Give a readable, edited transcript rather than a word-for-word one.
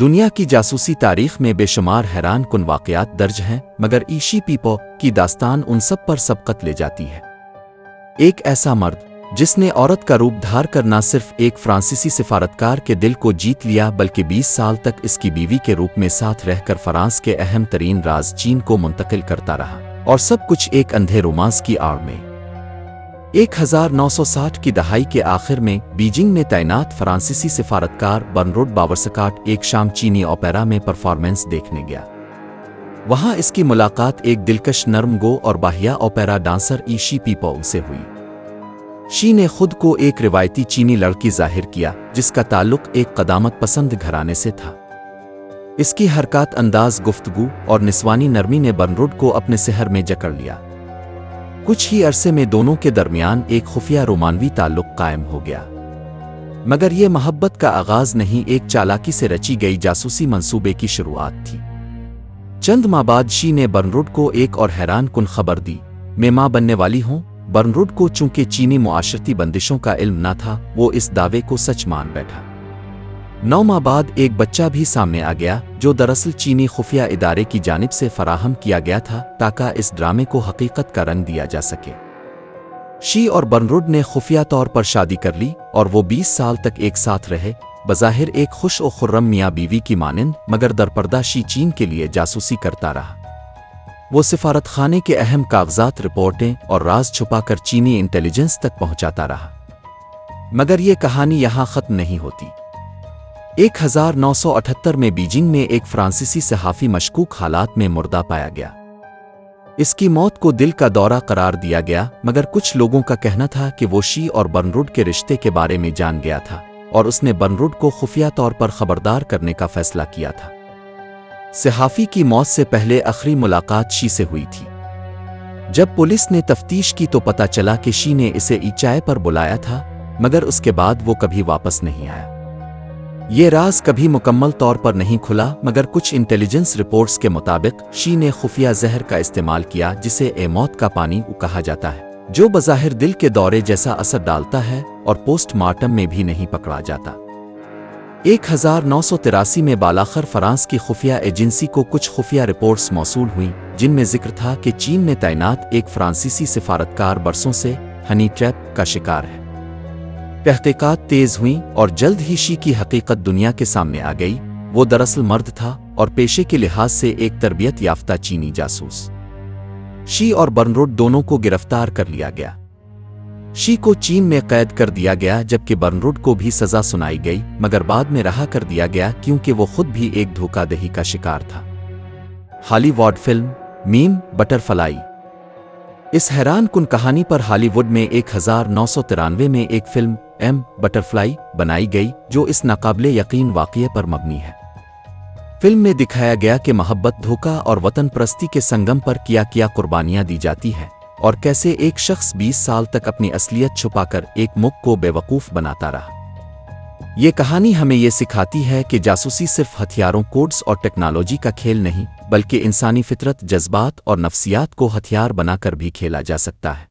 دنیا کی جاسوسی تاریخ میں بے شمار حیران کن واقعات درج ہیں، مگر شی پیپو کی داستان ان سب پر سبقت لے جاتی ہے۔ ایک ایسا مرد جس نے عورت کا روپ دھار کر نہ صرف ایک فرانسیسی سفارتکار کے دل کو جیت لیا بلکہ 20 سال تک اس کی بیوی کے روپ میں ساتھ رہ کر فرانس کے اہم ترین راز چین کو منتقل کرتا رہا، اور سب کچھ ایک اندھے رومانس کی آڑ میں۔ 1960 کی دہائی کے آخر میں بیجنگ میں تعینات فرانسیسی سفارتکار برنروڈ باورسکاٹ ایک شام چینی اوپیرا میں پرفارمنس دیکھنے گیا۔ وہاں اس کی ملاقات ایک دلکش نرم گو اور باہیا اوپیرا ڈانسر شی پیپو سے ہوئی۔ شی نے خود کو ایک روایتی چینی لڑکی ظاہر کیا جس کا تعلق ایک قدامت پسند گھرانے سے تھا۔ اس کی حرکات انداز گفتگو اور نسوانی نرمی نے برنروڈ کو اپنے سحر میں جکڑ لیا۔ کچھ ہی عرصے میں دونوں کے درمیان ایک خفیہ رومانوی تعلق قائم ہو گیا، مگر یہ محبت کا آغاز نہیں، ایک چالاکی سے رچی گئی جاسوسی منصوبے کی شروعات تھی۔ چند ماہ بعد شی نے برنروڈ کو ایک اور حیران کن خبر دی، میں ماں بننے والی ہوں۔ برنروڈ کو چونکہ چینی معاشرتی بندشوں کا علم نہ تھا، وہ اس دعوے کو سچ مان بیٹھا۔ 9 ماہ بعد ایک بچہ بھی سامنے آ گیا جو دراصل چینی خفیہ ادارے کی جانب سے فراہم کیا گیا تھا تاکہ اس ڈرامے کو حقیقت کا رنگ دیا جا سکے۔ شی اور برنروڈ نے خفیہ طور پر شادی کر لی اور وہ 20 سال تک ایک ساتھ رہے، بظاہر ایک خوش و خرم میاں بیوی کی مانند، مگر درپردہ شی چین کے لیے جاسوسی کرتا رہا۔ وہ سفارت خانے کے اہم کاغذات، رپورٹیں اور راز چھپا کر چینی انٹیلیجنس تک پہنچاتا رہا۔ مگر یہ کہانی یہاں ختم نہیں ہوتی۔ 1978 میں بیجنگ میں ایک فرانسیسی صحافی مشکوک حالات میں مردہ پایا گیا۔ اس کی موت کو دل کا دورہ قرار دیا گیا، مگر کچھ لوگوں کا کہنا تھا کہ وہ شی اور برنروڈ کے رشتے کے بارے میں جان گیا تھا اور اس نے برنروڈ کو خفیہ طور پر خبردار کرنے کا فیصلہ کیا تھا۔ صحافی کی موت سے پہلے آخری ملاقات شی سے ہوئی تھی۔ جب پولیس نے تفتیش کی تو پتہ چلا کہ شی نے اسے چائے پر بلایا تھا، مگر اس کے بعد وہ کبھی واپس نہیں آیا۔ یہ راز کبھی مکمل طور پر نہیں کھلا، مگر کچھ انٹیلیجنس رپورٹس کے مطابق شی نے خفیہ زہر کا استعمال کیا جسے موت کا پانی کہا جاتا ہے، جو بظاہر دل کے دورے جیسا اثر ڈالتا ہے اور پوسٹ مارٹم میں بھی نہیں پکڑا جاتا۔ 1983 میں بالاخر فرانس کی خفیہ ایجنسی کو کچھ خفیہ رپورٹس موصول ہوئیں جن میں ذکر تھا کہ چین میں تعینات ایک فرانسیسی سفارتکار برسوں سے ہنی ٹریپ کا شکار ہے۔ تحقیقات تیز ہوئیں اور جلد ہی شی کی حقیقت دنیا کے سامنے آ گئی۔ وہ دراصل مرد تھا اور پیشے کے لحاظ سے ایک تربیت یافتہ چینی جاسوس۔ شی اور برنروڈ دونوں کو گرفتار کر لیا گیا۔ شی کو چین میں قید کر دیا گیا جبکہ برنروڈ کو بھی سزا سنائی گئی، مگر بعد میں رہا کر دیا گیا کیونکہ وہ خود بھی ایک دھوکہ دہی کا شکار تھا۔ Hollywood film M butterfly. اس حیران کن کہانی پر ہالی ووڈ میں 1993 میں ایک فلم بٹر فلائی بنائی گئی جو اس ناقابل یقین واقعے پر مبنی ہے۔ فلم میں دکھایا گیا کہ محبت، دھوکہ اور وطن پرستی کے سنگم پر کیا قربانیاں دی جاتی ہے، اور کیسے ایک شخص 20 سال تک اپنی اصلیت چھپا کر ایک ملک کو بے وقوف بناتا رہا۔ یہ کہانی ہمیں یہ سکھاتی ہے کہ جاسوسی صرف ہتھیاروں، کوڈز اور ٹیکنالوجی کا کھیل نہیں، بلکہ انسانی فطرت، جذبات اور نفسیات کو ہتھیار بنا کر بھی کھیلا جا سکتا ہے۔